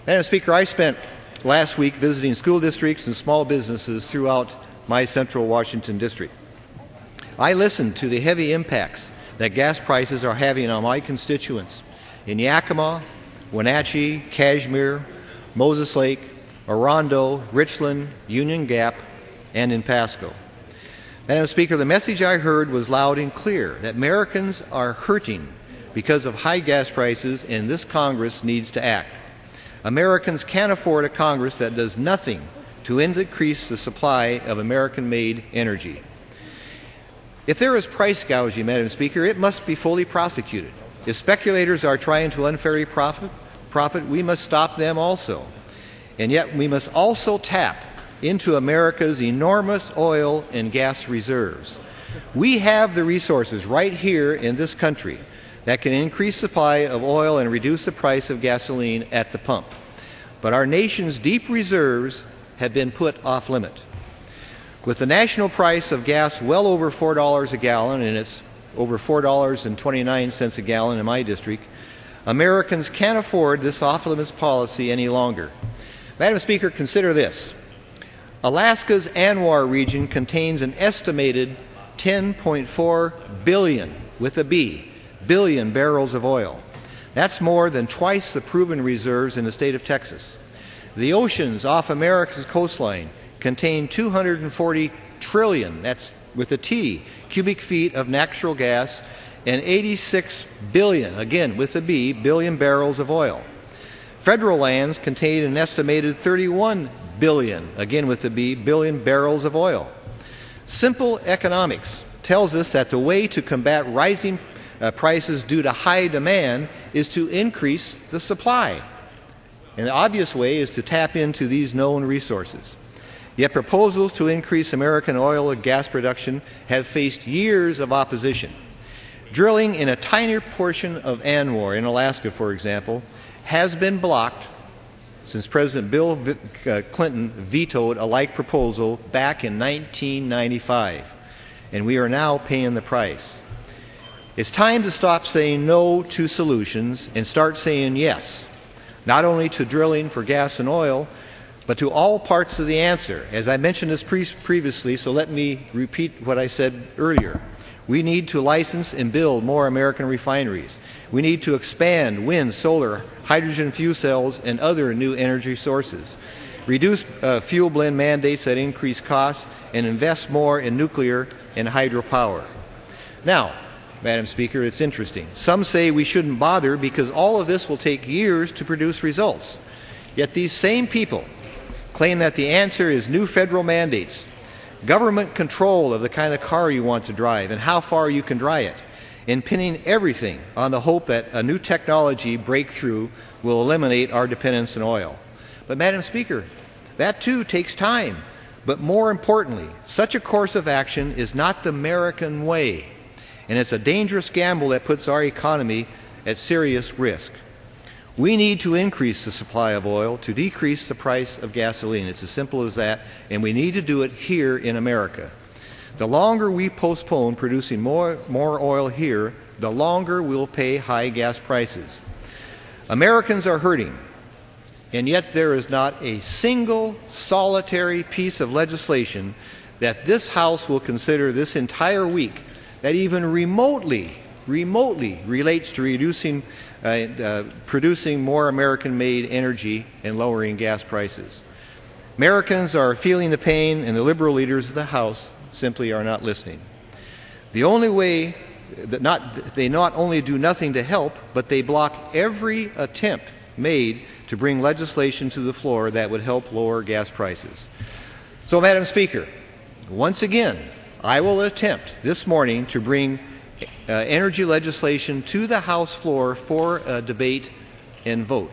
Madam Speaker, I spent last week visiting school districts and small businesses throughout my central Washington district. I listened to the heavy impacts that gas prices are having on my constituents in Yakima, Wenatchee, Kashmir, Moses Lake, Orondo, Richland, Union Gap, and in Pasco. Madam Speaker, the message I heard was loud and clear that Americans are hurting because of high gas prices, and this Congress needs to act. Americans can't afford a Congress that does nothing to increase the supply of American-made energy. If there is price gouging, Madam Speaker, it must be fully prosecuted. If speculators are trying to unfairly profit, we must stop them also. And yet we must also tap into America's enormous oil and gas reserves. We have the resources right here in this country that can increase supply of oil and reduce the price of gasoline at the pump. But our nation's deep reserves have been put off limit. With the national price of gas well over $4 a gallon, and it's over $4.29 a gallon in my district, Americans can't afford this off-limits policy any longer. Madam Speaker, consider this. Alaska's ANWR region contains an estimated 10.4 billion, with a B, billion barrels of oil. That's more than twice the proven reserves in the state of Texas. The oceans off America's coastline contain 240 trillion, that's with a T, cubic feet of natural gas and 86 billion, again with a B, billion barrels of oil. Federal lands contain an estimated 31 billion, again with a B, billion barrels of oil. Simple economics tells us that the way to combat rising prices due to high demand is to increase the supply. And the obvious way is to tap into these known resources. Yet proposals to increase American oil and gas production have faced years of opposition. Drilling in a tiny portion of ANWR in Alaska, for example, has been blocked since President Bill Clinton vetoed a like proposal back in 1995. And we are now paying the price. It's time to stop saying no to solutions and start saying yes, not only to drilling for gas and oil, but to all parts of the answer. As I mentioned this previously, so let me repeat what I said earlier. We need to license and build more American refineries. We need to expand wind, solar, hydrogen fuel cells, and other new energy sources. Reduce fuel blend mandates that increase costs, and invest more in nuclear and hydropower. Now, Madam Speaker, it's interesting. Some say we shouldn't bother because all of this will take years to produce results. Yet these same people claim that the answer is new federal mandates, government control of the kind of car you want to drive and how far you can drive it, and pinning everything on the hope that a new technology breakthrough will eliminate our dependence on oil. But Madam Speaker, that too takes time. But more importantly, such a course of action is not the American way, and it's a dangerous gamble that puts our economy at serious risk. We need to increase the supply of oil to decrease the price of gasoline. It's as simple as that, and we need to do it here in America. The longer we postpone producing more oil here, the longer we'll pay high gas prices. Americans are hurting, and yet there is not a single solitary piece of legislation that this House will consider this entire week that even remotely relates to producing more American-made energy and lowering gas prices. Americans are feeling the pain, and the liberal leaders of the House simply are not listening. The only way that they not only do nothing to help, but they block every attempt made to bring legislation to the floor that would help lower gas prices. So, Madam Speaker, once again, I will attempt this morning to bring energy legislation to the House floor for a debate and vote.